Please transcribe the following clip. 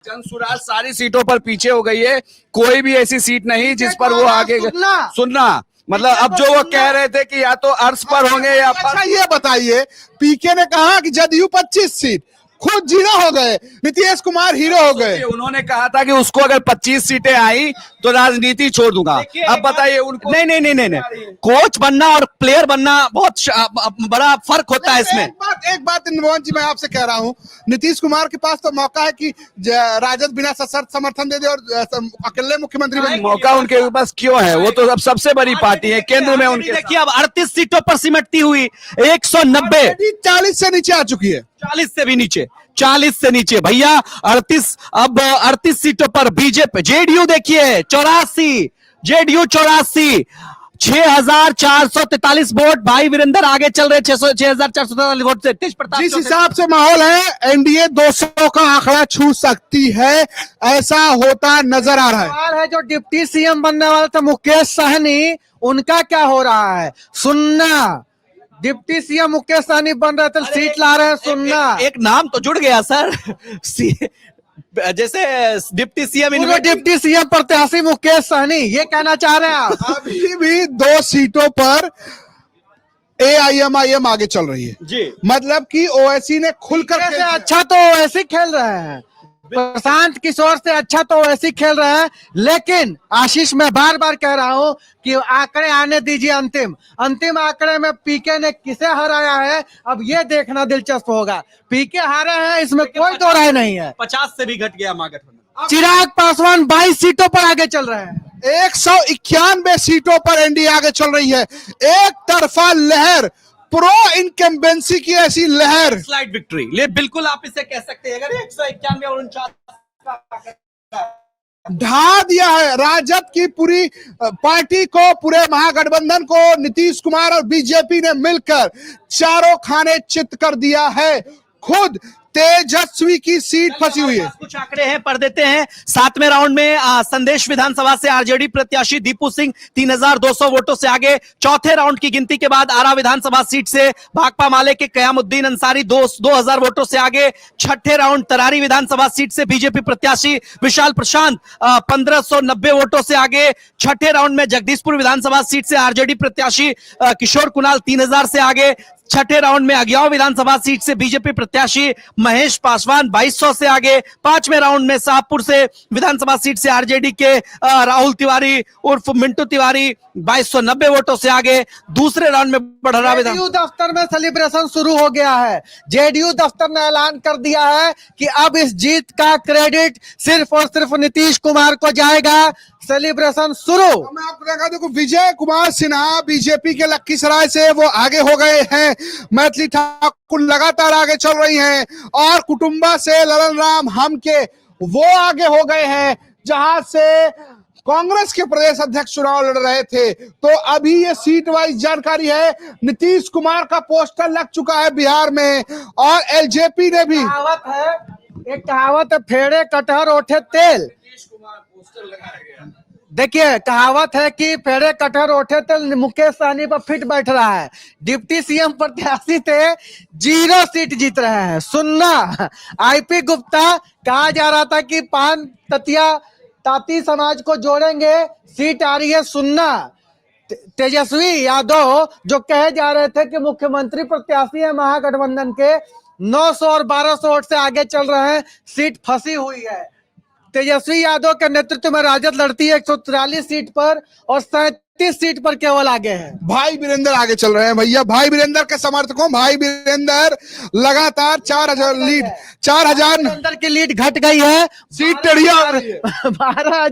जन सुराज सारी सीटों पर पीछे हो गई है, कोई भी ऐसी सीट नहीं जिस पर वो आगे सुनना मतलब अब जो वो कह रहे थे कि या तो अर्श पर होंगे या अच्छा ये बताइए, पीके ने कहा कि जदयू 25 सीट, खुद जीरो हो गए, नीतीश कुमार हीरो हो गए। उन्होंने कहा था कि उसको अगर 25 सीटें आई तो राजनीति छोड़ दूंगा। अब बताइए उनको नहीं, कोच बनना और प्लेयर बनना बहुत बड़ा फर्क होता है इसमें। एक बात मोहन जी मैं आपसे कह रहा हूँ, नीतीश कुमार के पास तो मौका है कि राजद बिना सशर्त समर्थन दे दे और अकेले मुख्यमंत्री बने। मौका उनके पास क्यों है? वो तो अब सबसे बड़ी पार्टी है केंद्र में उनके। देखिए अब 38 सीटों पर सिमटती हुई 190 40 से नीचे आ चुकी है, 40 से भी नीचे, 40 से नीचे भैया 38। अब 38 सीटों पर बीजेपी, जेडीयू देखिए 84, जेडीयू 84, 6443 वोट। भाई वीरेंद्र आगे चल रहे 6443 वोट से। तेज प्रताप जिस हिसाब से माहौल है एनडीए 200 का आंकड़ा छू सकती है, ऐसा होता नजर आ रहा है। सवाल है जो डिप्टी सीएम बनने वाले थे मुकेश सहनी, उनका क्या हो रहा है? सुनना, डिप्टी सीएम मुकेश सहनी बन रहे थे, सीट ला रहे हैं, सुनना। एक नाम तो जुड़ गया सर जैसे डिप्टी सीएम, डिप्टी सीएम प्रत्याशी मुकेश सहनी, ये कहना चाह रहे हैं आप? अभी भी 2 सीटों पर एआईएमआईएम आगे चल रही है जी। मतलब कि ओवैसी ने खुलकर से अच्छा तो ओवैसी खेल रहे हैं, प्रशांत किशोर से अच्छा तो वैसे खेल रहे हैं। लेकिन आशीष मैं बार बार कह रहा हूं कि आंकड़े आने दीजिए, अंतिम आंकड़े में पीके ने किसे हराया है अब ये देखना दिलचस्प होगा। पीके हारे हैं, इसमें कोई दो राय नहीं है। 50 से भी घट गया महागठबंधन। चिराग पासवान 22 सीटों पर आगे चल रहे हैं, 191 सीटों पर एनडीए आगे चल रही है। एक तरफा लहर, प्रो इनकम्बेंसी की ऐसी लहर, स्लाइड विक्ट्री, ले बिल्कुल आप इसे कह सकते हैं। अगर 191 और 49 ढा दिया है राजद की पूरी पार्टी को, पूरे महागठबंधन को नीतीश कुमार और बीजेपी ने मिलकर चारों खाने चित कर दिया है। खुद तेजस्वी की सीट फंसी हुई है। कुछ आंकड़े हैं, पढ़ देते हैं। 7वें राउंड में संदेश विधानसभा से आरजेडी प्रत्याशी दीपू सिंह 3200 वोटों से आगे। चौथे राउंड की गिनती के बाद आरा विधानसभा सीट से भाकपा माले के कयामुद्दीन अंसारी 2000 वोटों से आगे। छठे राउंड तरारी विधानसभा सीट से बीजेपी प्रत्याशी विशाल प्रशांत 1590 वोटों से आगे। छठे राउंड में जगदीशपुर विधानसभा सीट से आरजेडी प्रत्याशी किशोर कुणाल 3000 से आगे। छठे राउंड में अगियाव विधानसभा सीट से बीजेपी प्रत्याशी महेश पासवान 2200 से आगे। पांचवें राउंड में शाहपुर से विधानसभा सीट से आरजेडी के राहुल तिवारी उर्फ मिंटू तिवारी 2290 वोटों से आगे। दूसरे राउंड में बढ़ा जेडीयू दफ्तर में सेलिब्रेशन शुरू हो गया है। जेडीयू दफ्तर ने ऐलान कर दिया है कि अब इस जीत का क्रेडिट सिर्फ और सिर्फ नीतीश कुमार को जाएगा। सेलिब्रेशन शुरू। मैं आपको देखा, देखो विजय कुमार सिन्हा बीजेपी के लखीसराय से वो आगे हो गए हैं। मैथिली ठाकुर लगातार आगे चल रही हैं और कुटुंबा से ललन राम हमके वो आगे हो गए हैं, जहां से कांग्रेस के प्रदेश अध्यक्ष चुनाव लड़ रहे थे। तो अभी ये सीट वाइज जानकारी है। नीतीश कुमार का पोस्टर लग चुका है बिहार में और एलजेपी ने भी। एक कहावत है, फेड़े कटहर ओठे तेल। देखिए कहावत है कि फेड़े कटहर ओठे तेल, मुकेश सहनी पर फिट बैठ रहा है। डिप्टी सीएम प्रत्याशी थे, 0 सीट जीत रहे हैं। सुनना, आईपी गुप्ता कहा जा रहा था कि पान ततिया ताती समाज को जोड़ेंगे, सीट आ रही है। सुनना, तेजस्वी यादव जो कहे जा रहे थे कि मुख्यमंत्री प्रत्याशी है महागठबंधन के, 900 और 1200 वोट से आगे चल रहे हैं, सीट फंसी हुई है। तेजस्वी यादव के नेतृत्व में राजद लड़ती है 143 सीट पर और 37 सीट पर केवल आगे है। भाई वीरेंद्र आगे चल रहे हैं भैया। भाई वीरेंद्र के समर्थकों, भाई वीरेंद्र लगातार 4000 लीड, 4000 की लीड घट गई है, सीट टेढ़िया 12